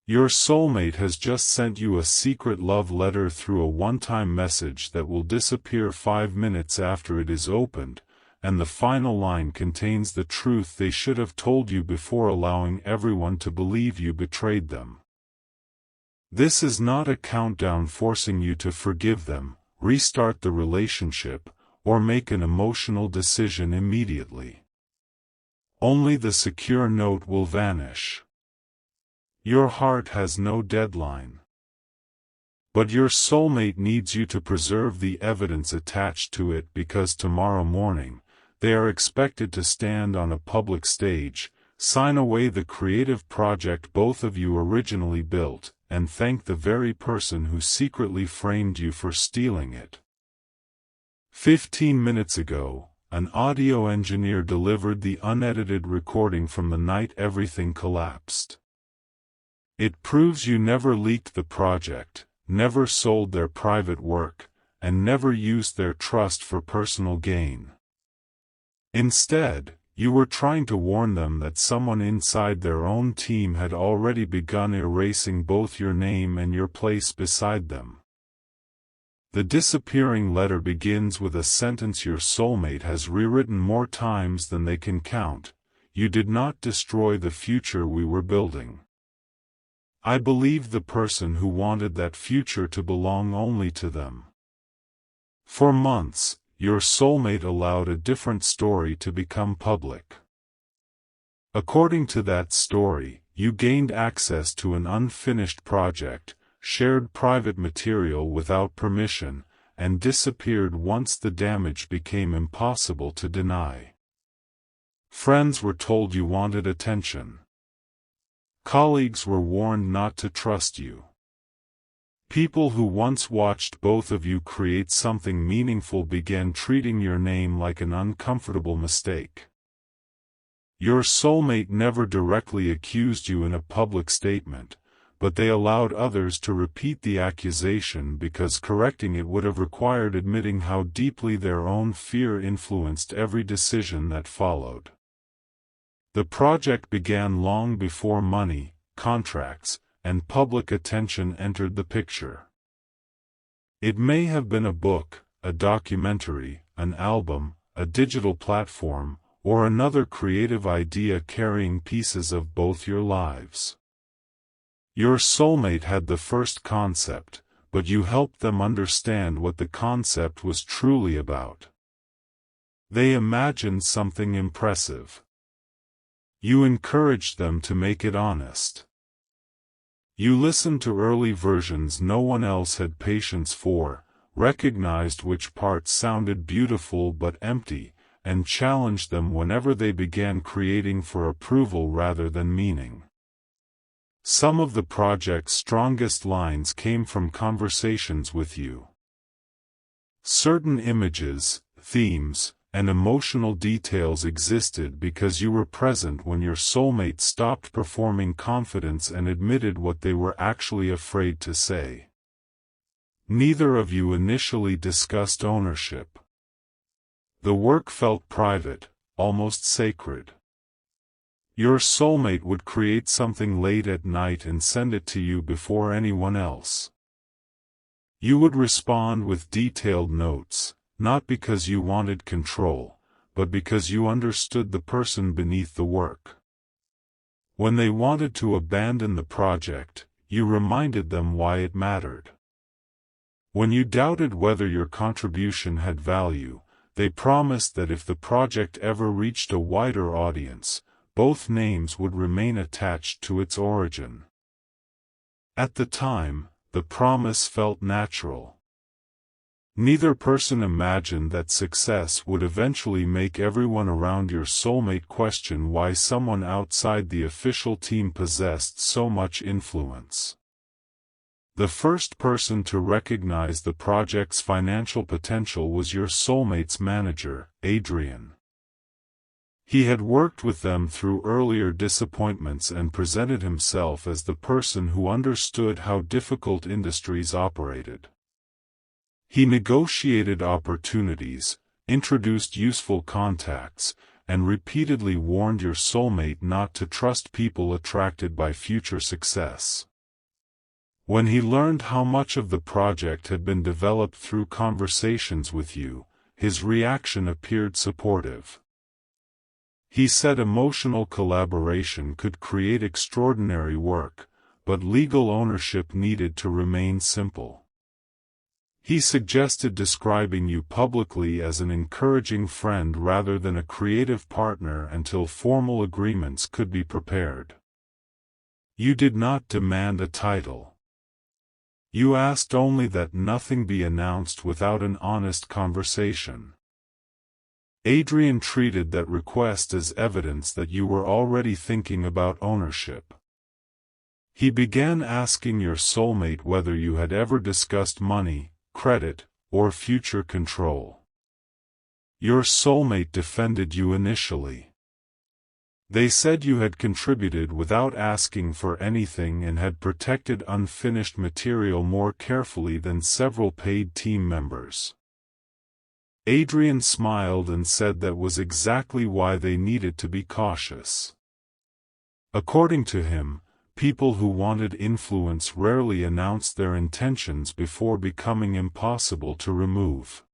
Your soulmate has just sent you a secret love letter through a one-time message that will disappear 5 minutes after it is opened, and the final line contains the truth they should have told you before allowing everyone to believe you betrayed them. This is not a countdown forcing you to forgive them, restart the relationship, or make an emotional decision immediately. Only the secure note will vanish. Your heart has no deadline. But your soulmate needs you to preserve the evidence attached to it because tomorrow morning, they are expected to stand on a public stage, sign away the creative project both of you originally built, and thank the very person who secretly framed you for stealing it. 15 minutes ago, an audio engineer delivered the unedited recording from the night everything collapsed. It proves you never leaked the project, never sold their private work, and never used their trust for personal gain. Instead, you were trying to warn them that someone inside their own team had already begun erasing both your name and your place beside them. The disappearing letter begins with a sentence your soulmate has rewritten more times than they can count: "You did not destroy the future we were building." I believed the person who wanted that future to belong only to them. For months, your soulmate allowed a different story to become public. According to that story, you gained access to an unfinished project, shared private material without permission, and disappeared once the damage became impossible to deny. Friends were told you wanted attention. Colleagues were warned not to trust you. People who once watched both of you create something meaningful began treating your name like an uncomfortable mistake. Your soulmate never directly accused you in a public statement, but they allowed others to repeat the accusation because correcting it would have required admitting how deeply their own fear influenced every decision that followed. The project began long before money, contracts, and public attention entered the picture. It may have been a book, a documentary, an album, a digital platform, or another creative idea carrying pieces of both your lives. Your soulmate had the first concept, but you helped them understand what the concept was truly about. They imagined something impressive. You encouraged them to make it honest. You listened to early versions no one else had patience for, recognized which parts sounded beautiful but empty, and challenged them whenever they began creating for approval rather than meaning. Some of the project's strongest lines came from conversations with you. Certain images, themes, and emotional details existed because you were present when your soulmate stopped performing confidence and admitted what they were actually afraid to say. Neither of you initially discussed ownership. The work felt private, almost sacred. Your soulmate would create something late at night and send it to you before anyone else. You would respond with detailed notes, not because you wanted control, but because you understood the person beneath the work. When they wanted to abandon the project, you reminded them why it mattered. When you doubted whether your contribution had value, they promised that if the project ever reached a wider audience, both names would remain attached to its origin. At the time, the promise felt natural. Neither person imagined that success would eventually make everyone around your soulmate question why someone outside the official team possessed so much influence. The first person to recognize the project's financial potential was your soulmate's manager, Adrian. He had worked with them through earlier disappointments and presented himself as the person who understood how difficult industries operated. He negotiated opportunities, introduced useful contacts, and repeatedly warned your soulmate not to trust people attracted by future success. When he learned how much of the project had been developed through conversations with you, his reaction appeared supportive. He said emotional collaboration could create extraordinary work, but legal ownership needed to remain simple. He suggested describing you publicly as an encouraging friend rather than a creative partner until formal agreements could be prepared. You did not demand a title. You asked only that nothing be announced without an honest conversation. Adrian treated that request as evidence that you were already thinking about ownership. He began asking your soulmate whether you had ever discussed money, credit, or future control. Your soulmate defended you initially. They said you had contributed without asking for anything and had protected unfinished material more carefully than several paid team members. Adrian smiled and said that was exactly why they needed to be cautious. According to him, people who wanted influence rarely announced their intentions before becoming impossible to remove.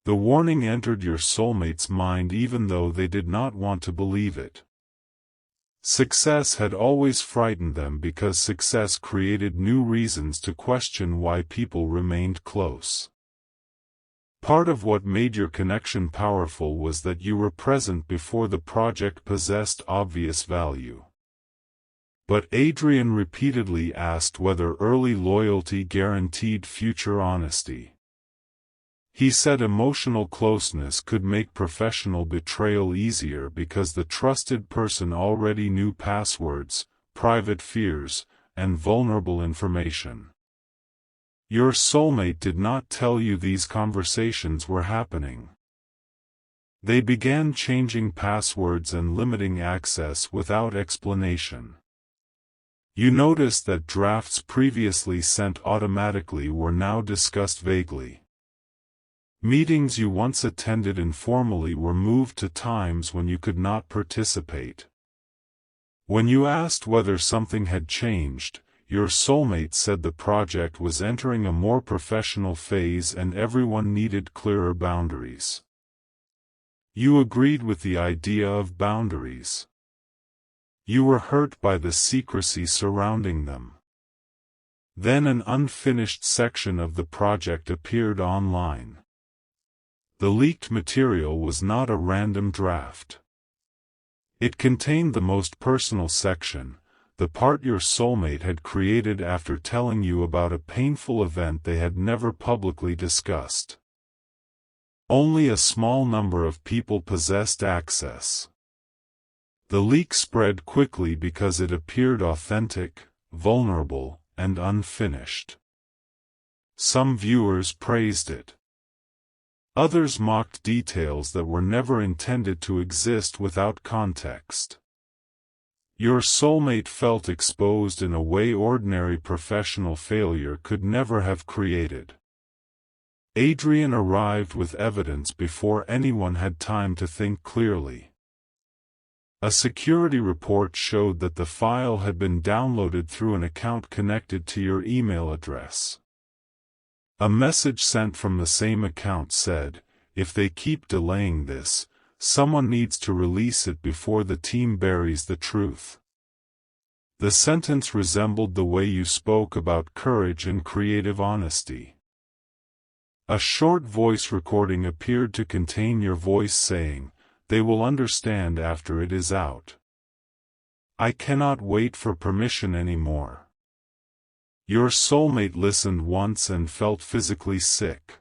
The warning entered your soulmate's mind even though they did not want to believe it. Success had always frightened them because success created new reasons to question why people remained close. Part of what made your connection powerful was that you were present before the project possessed obvious value. But Adrian repeatedly asked whether early loyalty guaranteed future honesty. He said emotional closeness could make professional betrayal easier because the trusted person already knew passwords, private fears, and vulnerable information. Your soulmate did not tell you these conversations were happening. They began changing passwords and limiting access without explanation. You noticed that drafts previously sent automatically were now discussed vaguely. Meetings you once attended informally were moved to times when you could not participate. When you asked whether something had changed, your soulmate said the project was entering a more professional phase and everyone needed clearer boundaries. You agreed with the idea of boundaries. You were hurt by the secrecy surrounding them. Then an unfinished section of the project appeared online. The leaked material was not a random draft. It contained the most personal section, the part your soulmate had created after telling you about a painful event they had never publicly discussed. Only a small number of people possessed access. The leak spread quickly because it appeared authentic, vulnerable, and unfinished. Some viewers praised it. Others mocked details that were never intended to exist without context. Your soulmate felt exposed in a way ordinary professional failure could never have created. Adrian arrived with evidence before anyone had time to think clearly. A security report showed that the file had been downloaded through an account connected to your email address. A message sent from the same account said, "If they keep delaying this, someone needs to release it before the team buries the truth." The sentence resembled the way you spoke about courage and creative honesty. A short voice recording appeared to contain your voice saying, "They will understand after it is out. I cannot wait for permission anymore." Your soulmate listened once and felt physically sick.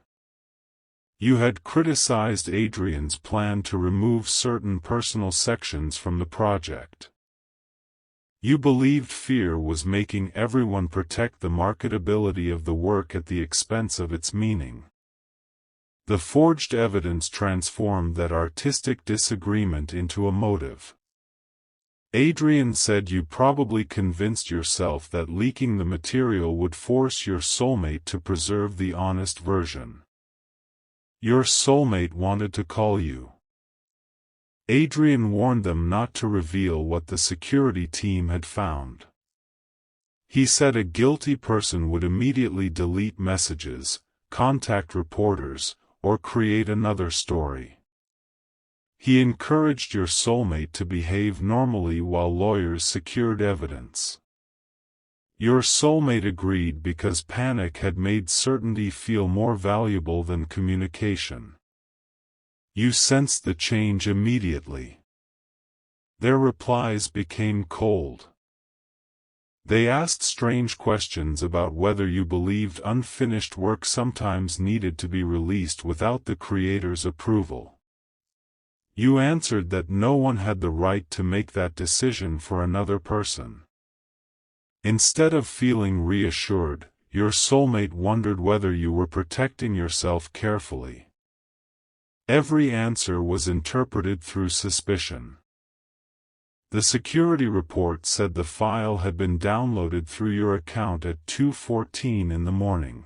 You had criticized Adrian's plan to remove certain personal sections from the project. You believed fear was making everyone protect the marketability of the work at the expense of its meaning. The forged evidence transformed that artistic disagreement into a motive. Adrian said you probably convinced yourself that leaking the material would force your soulmate to preserve the honest version. Your soulmate wanted to call you. Adrian warned them not to reveal what the security team had found. He said a guilty person would immediately delete messages, contact reporters, or create another story. He encouraged your soulmate to behave normally while lawyers secured evidence. Your soulmate agreed because panic had made certainty feel more valuable than communication. You sensed the change immediately. Their replies became cold. They asked strange questions about whether you believed unfinished work sometimes needed to be released without the creator's approval. You answered that no one had the right to make that decision for another person. Instead of feeling reassured, your soulmate wondered whether you were protecting yourself carefully. Every answer was interpreted through suspicion. The security report said the file had been downloaded through your account at 2:14 in the morning.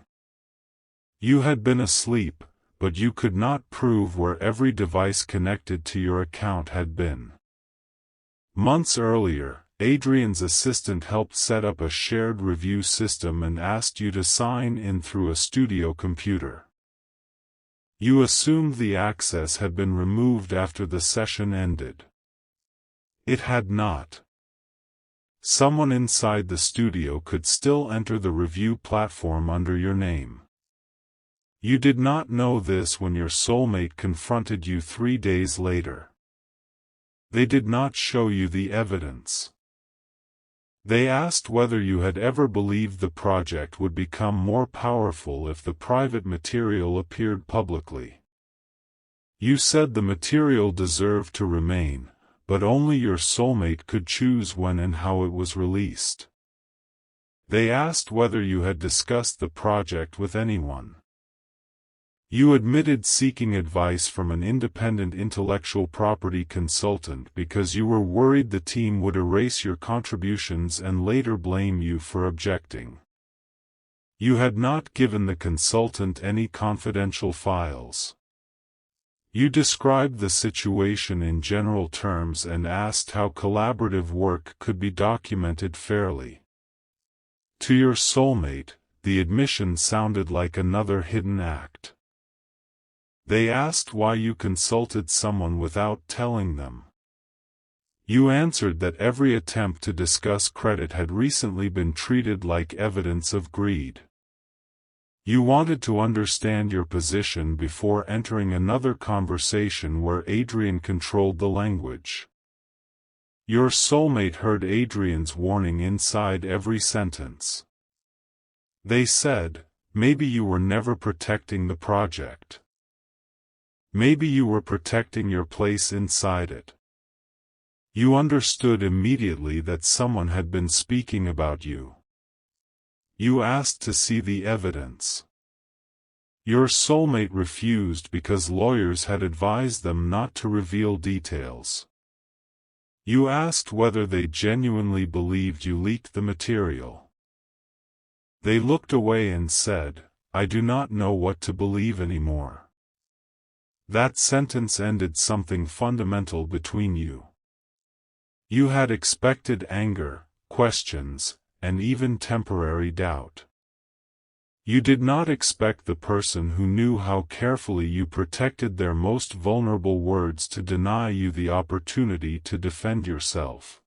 You had been asleep, but you could not prove where every device connected to your account had been. Months earlier, Adrian's assistant helped set up a shared review system and asked you to sign in through a studio computer. You assumed the access had been removed after the session ended. It had not. Someone inside the studio could still enter the review platform under your name. You did not know this when your soulmate confronted you 3 days later. They did not show you the evidence. They asked whether you had ever believed the project would become more powerful if the private material appeared publicly. You said the material deserved to remain, but only your soulmate could choose when and how it was released. They asked whether you had discussed the project with anyone. You admitted seeking advice from an independent intellectual property consultant because you were worried the team would erase your contributions and later blame you for objecting. You had not given the consultant any confidential files. You described the situation in general terms and asked how collaborative work could be documented fairly. To your soulmate, the admission sounded like another hidden act. They asked why you consulted someone without telling them. You answered that every attempt to discuss credit had recently been treated like evidence of greed. You wanted to understand your position before entering another conversation where Adrian controlled the language. Your soulmate heard Adrian's warning inside every sentence. They said, maybe you were never protecting the project. Maybe you were protecting your place inside it. You understood immediately that someone had been speaking about you. You asked to see the evidence. Your soulmate refused because lawyers had advised them not to reveal details. You asked whether they genuinely believed you leaked the material. They looked away and said, I do not know what to believe anymore. That sentence ended something fundamental between you. You had expected anger, questions, and even temporary doubt. You did not expect the person who knew how carefully you protected their most vulnerable words to deny you the opportunity to defend yourself.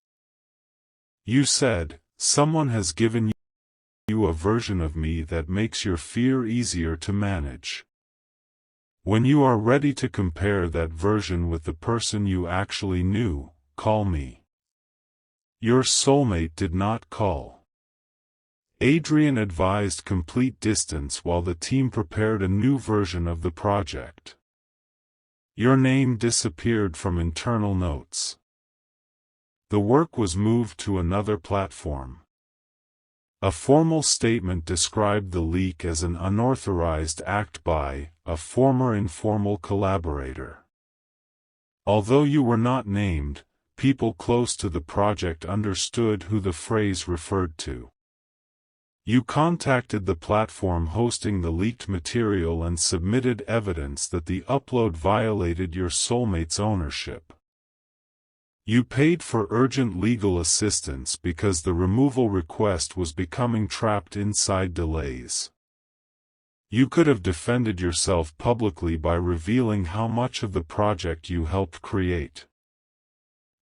You said, someone has given you a version of me that makes your fear easier to manage. When you are ready to compare that version with the person you actually knew, call me. Your soulmate did not call. Adrian advised complete distance while the team prepared a new version of the project. Your name disappeared from internal notes. The work was moved to another platform. A formal statement described the leak as an unauthorized act by a former informal collaborator. Although you were not named, people close to the project understood who the phrase referred to. You contacted the platform hosting the leaked material and submitted evidence that the upload violated your soulmate's ownership. You paid for urgent legal assistance because the removal request was becoming trapped inside delays. You could have defended yourself publicly by revealing how much of the project you helped create.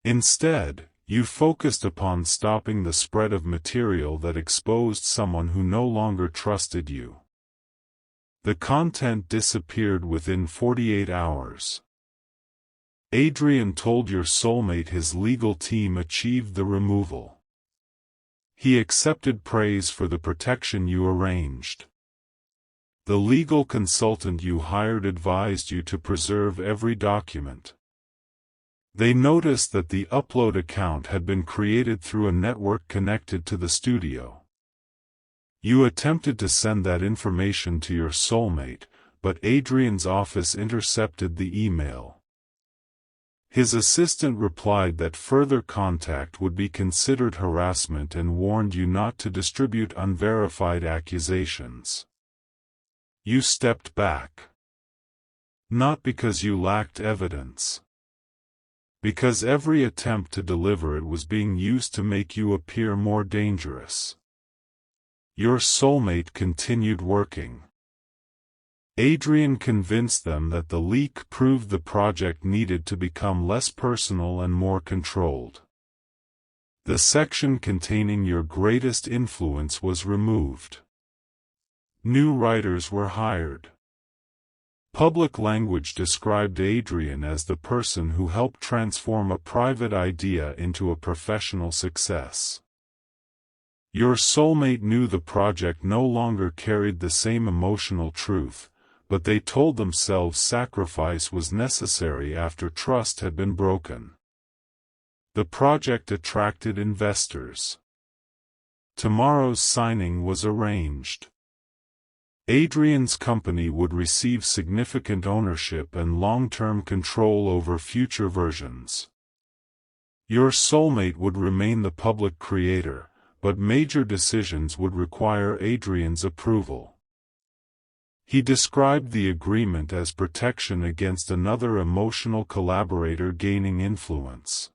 Instead, you focused upon stopping the spread of material that exposed someone who no longer trusted you. The content disappeared within 48 hours. Adrian told your soulmate his legal team achieved the removal. He accepted praise for the protection you arranged. The legal consultant you hired advised you to preserve every document. They noticed that the upload account had been created through a network connected to the studio. You attempted to send that information to your soulmate, but Adrian's office intercepted the email. His assistant replied that further contact would be considered harassment and warned you not to distribute unverified accusations. You stepped back. Not because you lacked evidence. Because every attempt to deliver it was being used to make you appear more dangerous. Your soulmate continued working. Adrian convinced them that the leak proved the project needed to become less personal and more controlled. The section containing your greatest influence was removed. New writers were hired. Public language described Adrian as the person who helped transform a private idea into a professional success. Your soulmate knew the project no longer carried the same emotional truth, but they told themselves sacrifice was necessary after trust had been broken. The project attracted investors. Tomorrow's signing was arranged. Adrian's company would receive significant ownership and long-term control over future versions. Your soulmate would remain the public creator, but major decisions would require Adrian's approval. He described the agreement as protection against another emotional collaborator gaining influence.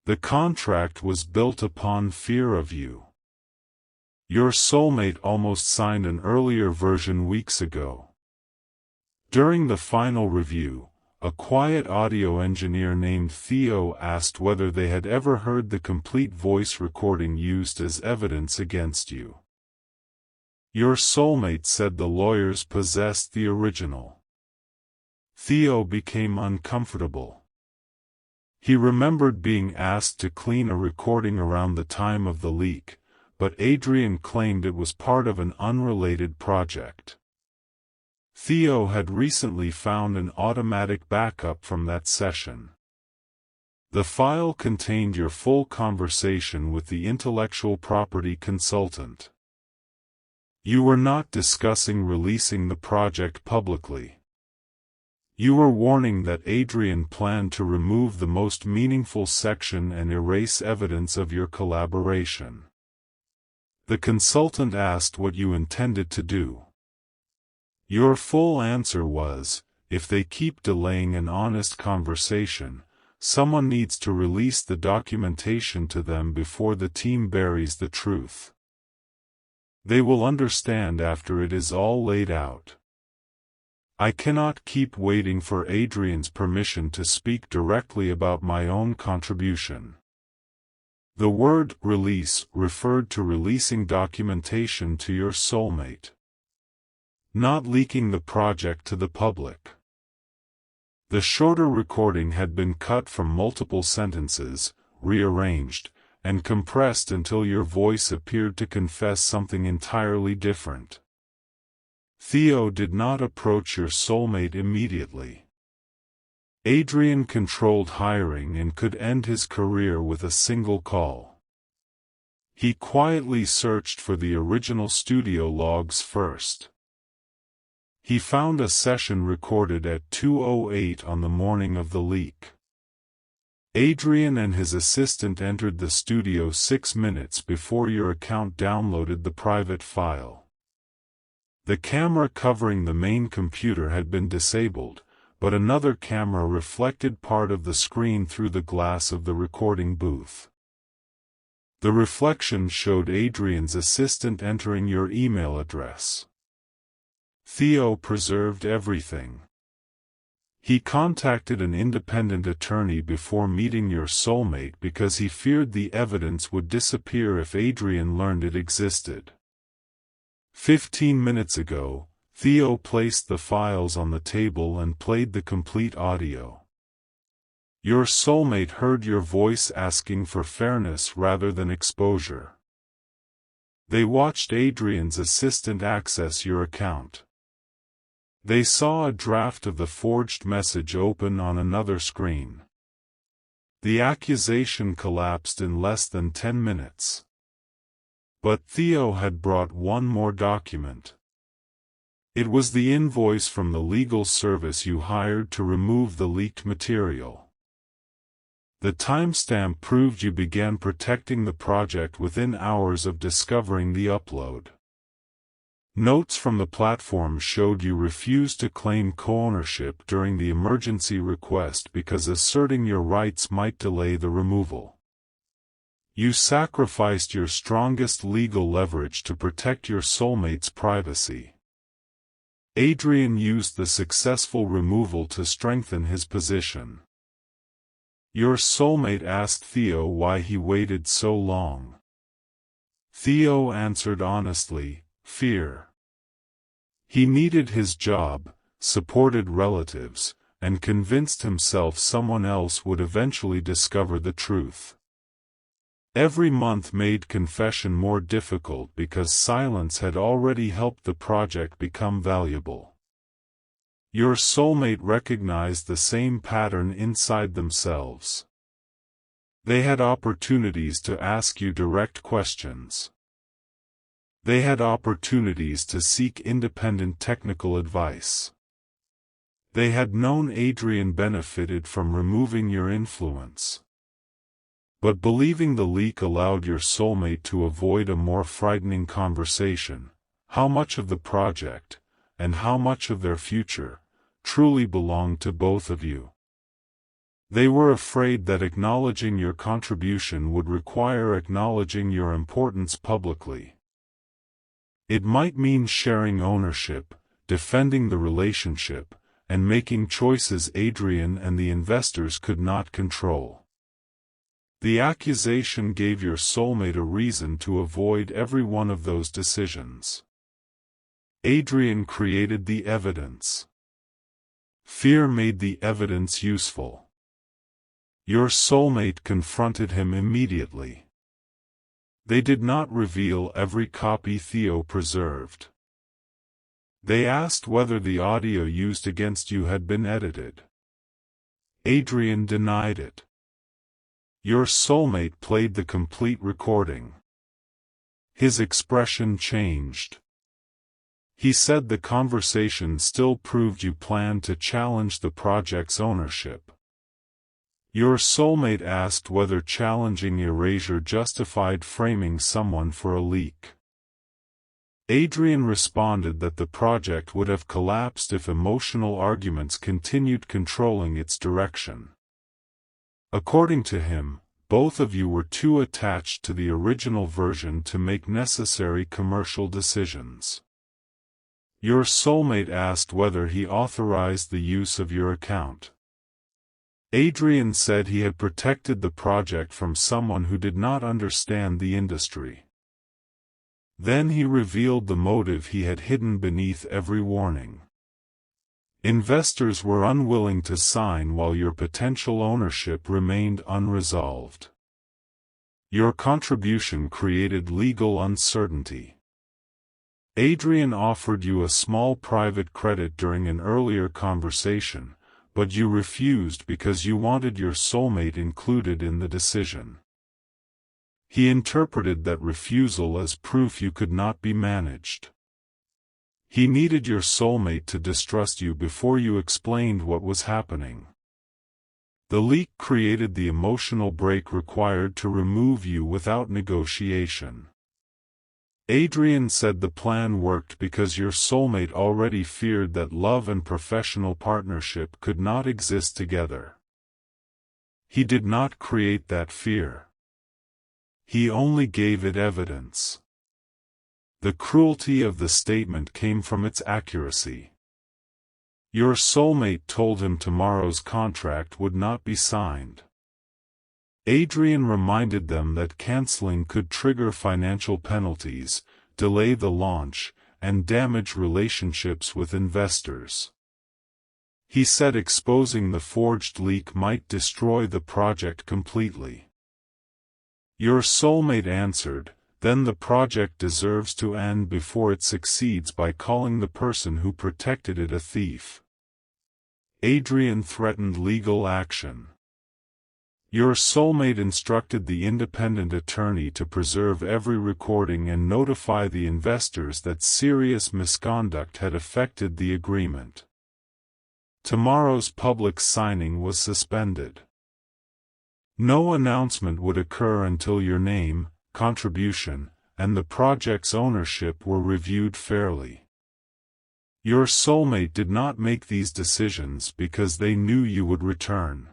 The contract was built upon fear of you. Your soulmate almost signed an earlier version weeks ago. During the final review, a quiet audio engineer named Theo asked whether they had ever heard the complete voice recording used as evidence against you. Your soulmate said the lawyers possessed the original. Theo became uncomfortable. He remembered being asked to clean a recording around the time of the leak, but Adrian claimed it was part of an unrelated project. Theo had recently found an automatic backup from that session. The file contained your full conversation with the intellectual property consultant. You were not discussing releasing the project publicly. You were warning that Adrian planned to remove the most meaningful section and erase evidence of your collaboration. The consultant asked what you intended to do. Your full answer was, if they keep delaying an honest conversation, someone needs to release the documentation to them before the team buries the truth. They will understand after it is all laid out. I cannot keep waiting for Adrian's permission to speak directly about my own contribution. The word release referred to releasing documentation to your soulmate, not leaking the project to the public. The shorter recording had been cut from multiple sentences, rearranged, and compressed until your voice appeared to confess something entirely different. Theo did not approach your soulmate immediately. Adrian controlled hiring and could end his career with a single call. He quietly searched for the original studio logs first. He found a session recorded at 2:08 on the morning of the leak. Adrian and his assistant entered the studio 6 minutes before your account downloaded the private file. The camera covering the main computer had been disabled, but another camera reflected part of the screen through the glass of the recording booth. The reflection showed Adrian's assistant entering your email address. Theo preserved everything. He contacted an independent attorney before meeting your soulmate because he feared the evidence would disappear if Adrian learned it existed. 15 minutes ago, Theo placed the files on the table and played the complete audio. Your soulmate heard your voice asking for fairness rather than exposure. They watched Adrian's assistant access your account. They saw a draft of the forged message open on another screen. The accusation collapsed in less than 10 minutes. But Theo had brought one more document. It was the invoice from the legal service you hired to remove the leaked material. The timestamp proved you began protecting the project within hours of discovering the upload. Notes from the platform showed you refused to claim co-ownership during the emergency request because asserting your rights might delay the removal. You sacrificed your strongest legal leverage to protect your soulmate's privacy. Adrian used the successful removal to strengthen his position. Your soulmate asked Theo why he waited so long. Theo answered honestly, fear. He needed his job, supported relatives, and convinced himself someone else would eventually discover the truth. Every month made confession more difficult because silence had already helped the project become valuable. Your soulmate recognized the same pattern inside themselves. They had opportunities to ask you direct questions. They had opportunities to seek independent technical advice. They had known Adrian benefited from removing your influence. But believing the leak allowed your soulmate to avoid a more frightening conversation: how much of the project, and how much of their future, truly belonged to both of you. They were afraid that acknowledging your contribution would require acknowledging your importance publicly. It might mean sharing ownership, defending the relationship, and making choices Adrian and the investors could not control. The accusation gave your soulmate a reason to avoid every one of those decisions. Adrian created the evidence. Fear made the evidence useful. Your soulmate confronted him immediately. They did not reveal every copy Theo preserved. They asked whether the audio used against you had been edited. Adrian denied it. Your soulmate played the complete recording. His expression changed. He said the conversation still proved you planned to challenge the project's ownership. Your soulmate asked whether challenging erasure justified framing someone for a leak. Adrian responded that the project would have collapsed if emotional arguments continued controlling its direction. According to him, both of you were too attached to the original version to make necessary commercial decisions. Your soulmate asked whether he authorized the use of your account. Adrian said he had protected the project from someone who did not understand the industry. Then he revealed the motive he had hidden beneath every warning. Investors were unwilling to sign while your potential ownership remained unresolved. Your contribution created legal uncertainty. Adrian offered you a small private credit during an earlier conversation, but you refused because you wanted your soulmate included in the decision. He interpreted that refusal as proof you could not be managed. He needed your soulmate to distrust you before you explained what was happening. The leak created the emotional break required to remove you without negotiation. Adrian said the plan worked because your soulmate already feared that love and professional partnership could not exist together. He did not create that fear. He only gave it evidence. The cruelty of the statement came from its accuracy. Your soulmate told him tomorrow's contract would not be signed. Adrian reminded them that canceling could trigger financial penalties, delay the launch, and damage relationships with investors. He said exposing the forged leak might destroy the project completely. Your soulmate answered, "Then the project deserves to end before it succeeds by calling the person who protected it a thief." Adrian threatened legal action. Your soulmate instructed the independent attorney to preserve every recording and notify the investors that serious misconduct had affected the agreement. Tomorrow's public signing was suspended. No announcement would occur until your name, contribution, and the project's ownership were reviewed fairly. Your soulmate did not make these decisions because they knew you would return.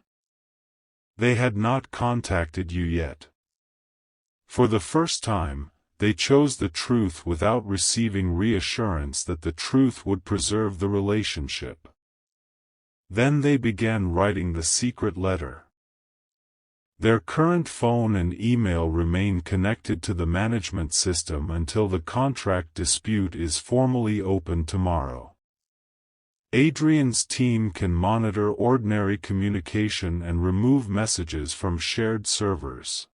They had not contacted you yet. For the first time, they chose the truth without receiving reassurance that the truth would preserve the relationship. Then they began writing the secret letter. Their current phone and email remain connected to the management system until the contract dispute is formally opened tomorrow. Adrian's team can monitor ordinary communication and remove messages from shared servers.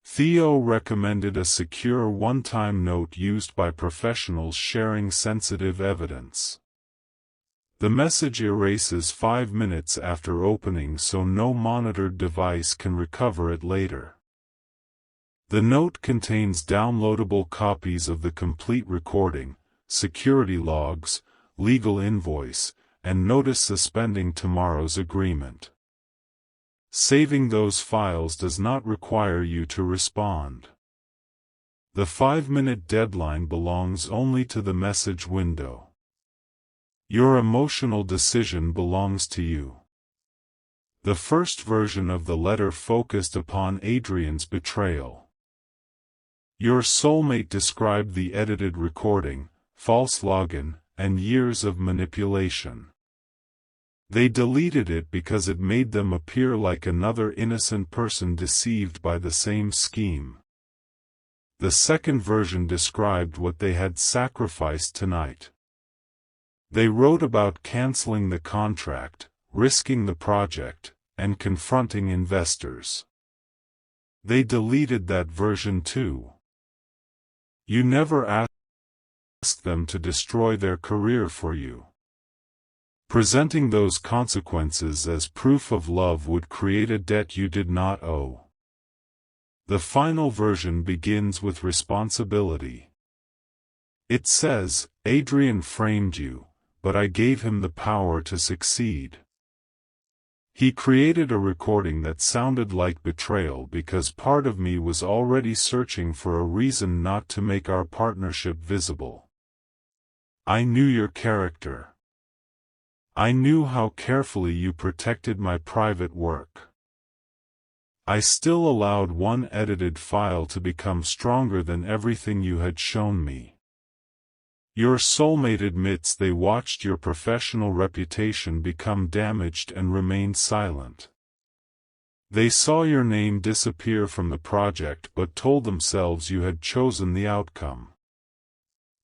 Theo recommended a secure one-time note used by professionals sharing sensitive evidence. The message erases 5 minutes after opening so no monitored device can recover it later. The note contains downloadable copies of the complete recording, security logs, legal invoice, and notice suspending tomorrow's agreement. Saving those files does not require you to respond. The 5-minute deadline belongs only to the message window. Your emotional decision belongs to you. The first version of the letter focused upon Adrian's betrayal. Your soulmate described the edited recording, false login, and years of manipulation. They deleted it because it made them appear like another innocent person deceived by the same scheme. The second version described what they had sacrificed tonight. They wrote about canceling the contract, risking the project, and confronting investors. They deleted that version too. You never asked them to destroy their career for you. Presenting those consequences as proof of love would create a debt you did not owe. The final version begins with responsibility. It says, "Adrian framed you, but I gave him the power to succeed. He created a recording that sounded like betrayal because part of me was already searching for a reason not to make our partnership visible. I knew your character. I knew how carefully you protected my private work. I still allowed one edited file to become stronger than everything you had shown me." Your soulmate admits they watched your professional reputation become damaged and remained silent. They saw your name disappear from the project but told themselves you had chosen the outcome.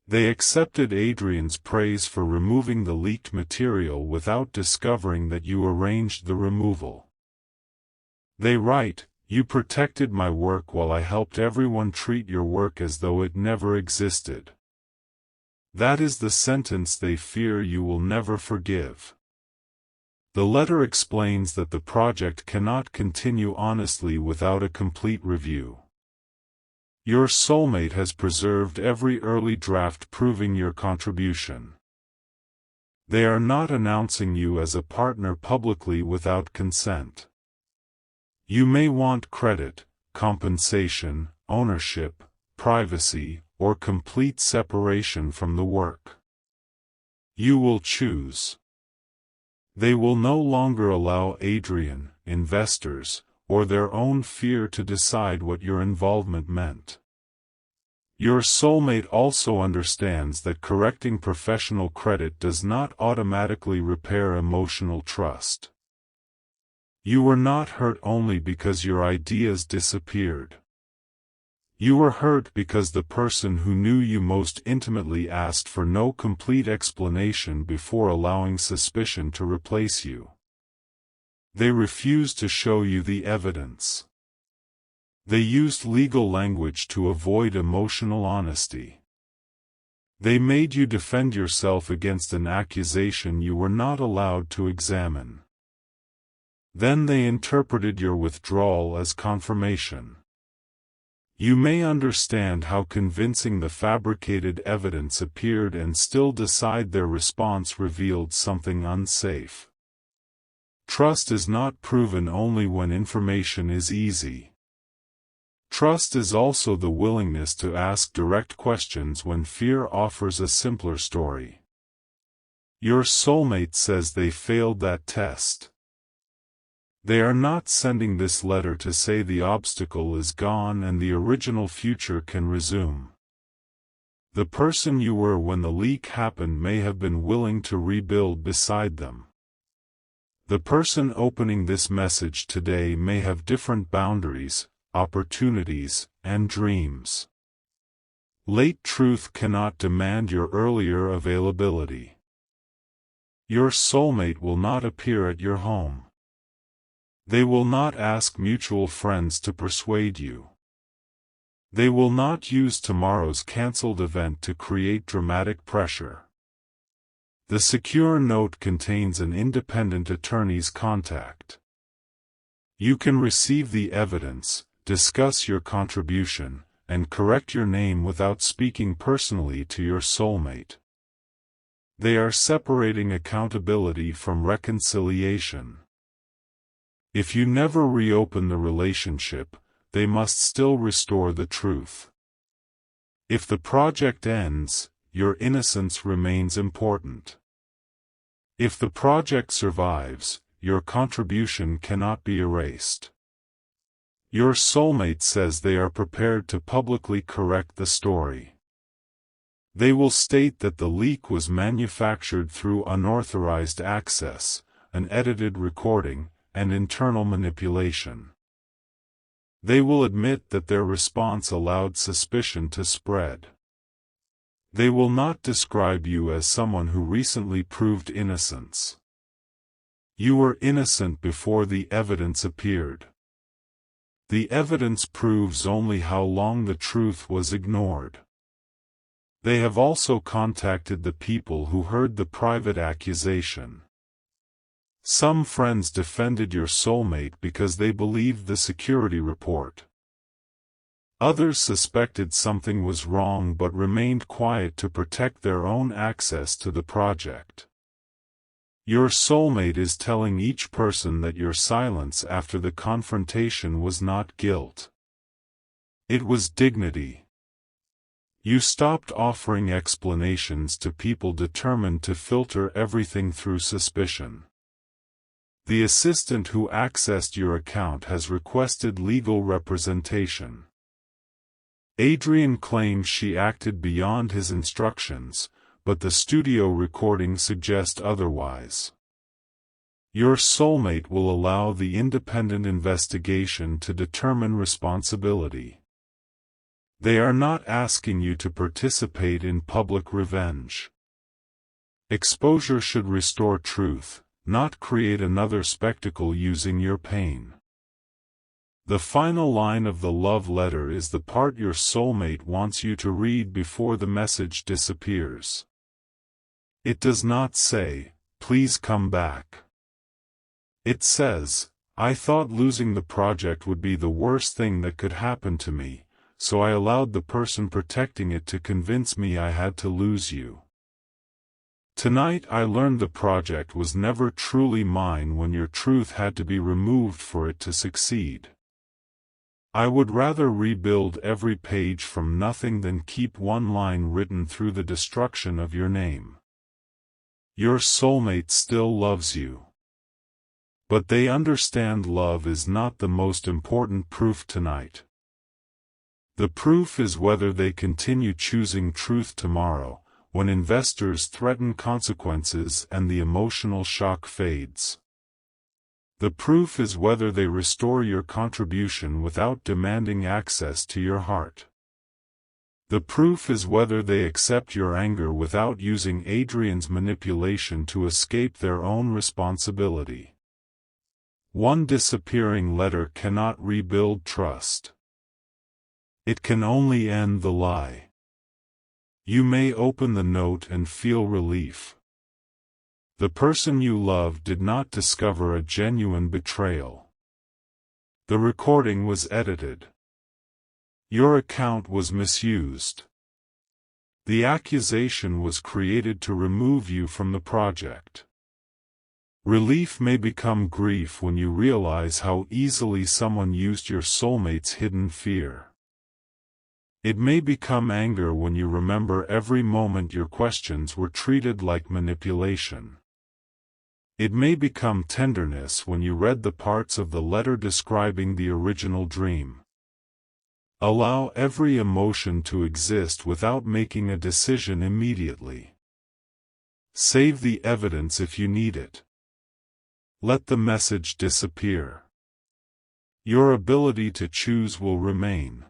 They accepted Adrian's praise for removing the leaked material without discovering that you arranged the removal. They write, "You protected my work while I helped everyone treat your work as though it never existed." That is the sentence they fear you will never forgive. The letter explains that the project cannot continue honestly without a complete review. Your soulmate has preserved every early draft proving your contribution. They are not announcing you as a partner publicly without consent. You may want credit, compensation, ownership, privacy, or complete separation from the work. You will choose. They will no longer allow Adrian, investors, or their own fear to decide what your involvement meant. Your soulmate also understands that correcting professional credit does not automatically repair emotional trust. You were not hurt only because your ideas disappeared. You were hurt because the person who knew you most intimately asked for no complete explanation before allowing suspicion to replace you. They refused to show you the evidence. They used legal language to avoid emotional honesty. They made you defend yourself against an accusation you were not allowed to examine. Then they interpreted your withdrawal as confirmation. You may understand how convincing the fabricated evidence appeared and still decide their response revealed something unsafe. Trust is not proven only when information is easy. Trust is also the willingness to ask direct questions when fear offers a simpler story. Your soulmate says they failed that test. They are not sending this letter to say the obstacle is gone and the original future can resume. The person you were when the leak happened may have been willing to rebuild beside them. The person opening this message today may have different boundaries, opportunities, and dreams. Late truth cannot demand your earlier availability. Your soulmate will not appear at your home. They will not ask mutual friends to persuade you. They will not use tomorrow's cancelled event to create dramatic pressure. The secure note contains an independent attorney's contact. You can receive the evidence, discuss your contribution, and correct your name without speaking personally to your soulmate. They are separating accountability from reconciliation. If you never reopen the relationship, they must still restore the truth. If the project ends, your innocence remains important. If the project survives, your contribution cannot be erased. Your soulmate says they are prepared to publicly correct the story. They will state that the leak was manufactured through unauthorized access, an edited recording, and internal manipulation. They will admit that their response allowed suspicion to spread. They will not describe you as someone who recently proved innocence. You were innocent before the evidence appeared. The evidence proves only how long the truth was ignored. They have also contacted the people who heard the private accusation. Some friends defended your soulmate because they believed the security report. Others suspected something was wrong but remained quiet to protect their own access to the project. Your soulmate is telling each person that your silence after the confrontation was not guilt. It was dignity. You stopped offering explanations to people determined to filter everything through suspicion. The assistant who accessed your account has requested legal representation. Adrian claims she acted beyond his instructions, but the studio recordings suggest otherwise. Your soulmate will allow the independent investigation to determine responsibility. They are not asking you to participate in public revenge. Exposure should restore truth, not create another spectacle using your pain. The final line of the love letter is the part your soulmate wants you to read before the message disappears. It does not say, "Please come back." It says, "I thought losing the project would be the worst thing that could happen to me, so I allowed the person protecting it to convince me I had to lose you. Tonight I learned the project was never truly mine when your truth had to be removed for it to succeed. I would rather rebuild every page from nothing than keep one line written through the destruction of your name. Your soulmate still loves you. But they understand love is not the most important proof tonight. The proof is whether they continue choosing truth tomorrow, when investors threaten consequences and the emotional shock fades. The proof is whether they restore your contribution without demanding access to your heart. The proof is whether they accept your anger without using Adrian's manipulation to escape their own responsibility. One disappearing letter cannot rebuild trust. It can only end the lie. You may open the note and feel relief. The person you love did not discover a genuine betrayal. The recording was edited. Your account was misused. The accusation was created to remove you from the project. Relief may become grief when you realize how easily someone used your soulmate's hidden fear. It may become anger when you remember every moment your questions were treated like manipulation. It may become tenderness when you read the parts of the letter describing the original dream. Allow every emotion to exist without making a decision immediately. Save the evidence if you need it. Let the message disappear. Your ability to choose will remain.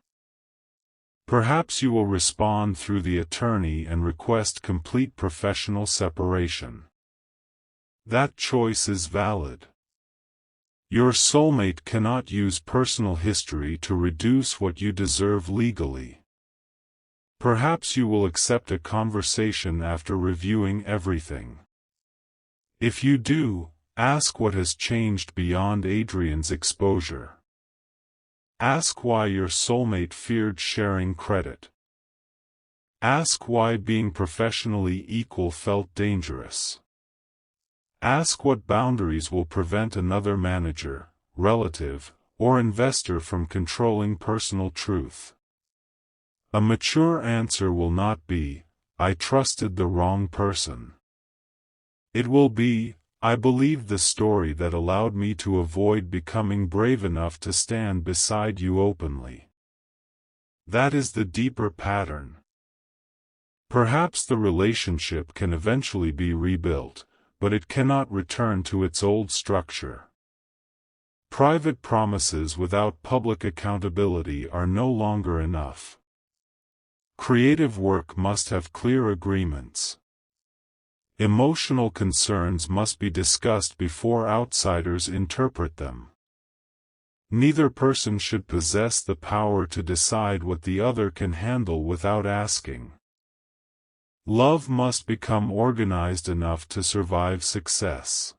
Perhaps you will respond through the attorney and request complete professional separation. That choice is valid. Your soulmate cannot use personal history to reduce what you deserve legally. Perhaps you will accept a conversation after reviewing everything. If you do, ask what has changed beyond Adrian's exposure. Ask why your soulmate feared sharing credit. Ask why being professionally equal felt dangerous. Ask what boundaries will prevent another manager, relative, or investor from controlling personal truth. A mature answer will not be, "I trusted the wrong person." It will be, "I believed the story that allowed me to avoid becoming brave enough to stand beside you openly." That is the deeper pattern. Perhaps the relationship can eventually be rebuilt, but it cannot return to its old structure. Private promises without public accountability are no longer enough. Creative work must have clear agreements. Emotional concerns must be discussed before outsiders interpret them. Neither person should possess the power to decide what the other can handle without asking. Love must become organized enough to survive success.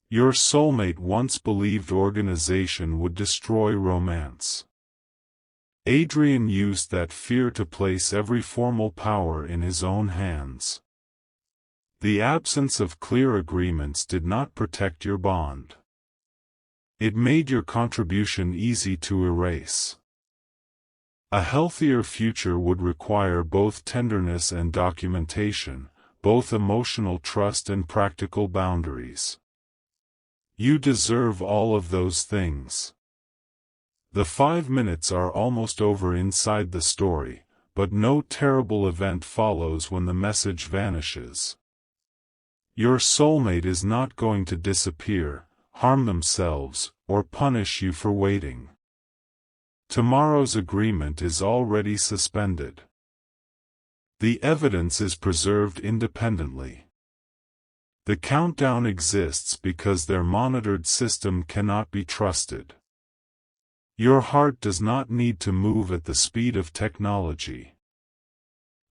Your soulmate once believed organization would destroy romance. Adrian used that fear to place every formal power in his own hands. The absence of clear agreements did not protect your bond. It made your contribution easy to erase. A healthier future would require both tenderness and documentation, both emotional trust and practical boundaries. You deserve all of those things. The 5 minutes are almost over inside the story, but no terrible event follows when the message vanishes. Your soulmate is not going to disappear, harm themselves, or punish you for waiting. Tomorrow's agreement is already suspended. The evidence is preserved independently. The countdown exists because their monitored system cannot be trusted. Your heart does not need to move at the speed of technology.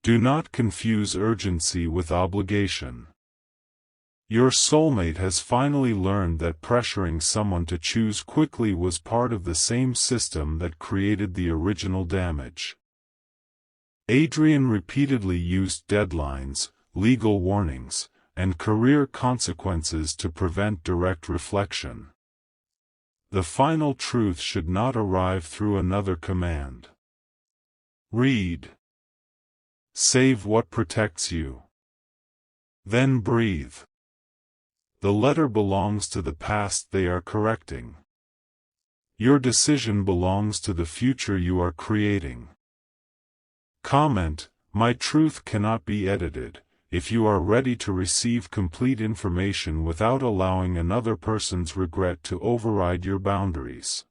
Do not confuse urgency with obligation. Your soulmate has finally learned that pressuring someone to choose quickly was part of the same system that created the original damage. Adrian repeatedly used deadlines, legal warnings, and career consequences to prevent direct reflection. The final truth should not arrive through another command. Read. Save what protects you. Then breathe. The letter belongs to the past they are correcting. Your decision belongs to the future you are creating. Comment, my truth cannot be edited, if you are ready to receive complete information without allowing another person's regret to override your boundaries.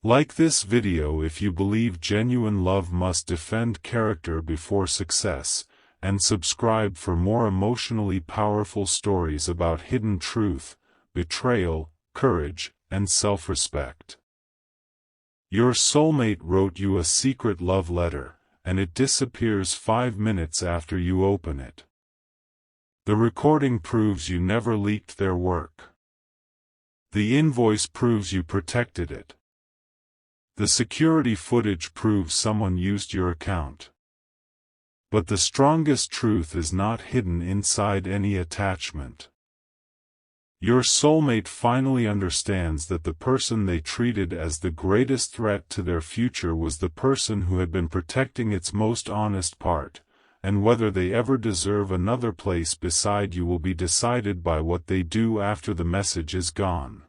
Like this video if you believe genuine love must defend character before success, and subscribe for more emotionally powerful stories about hidden truth, betrayal, courage, and self-respect. Your soulmate wrote you a secret love letter, and it disappears 5 minutes after you open it. The recording proves you never leaked their work. The invoice proves you protected it. The security footage proves someone used your account. But the strongest truth is not hidden inside any attachment. Your soulmate finally understands that the person they treated as the greatest threat to their future was the person who had been protecting its most honest part, and whether they ever deserve another place beside you will be decided by what they do after the message is gone.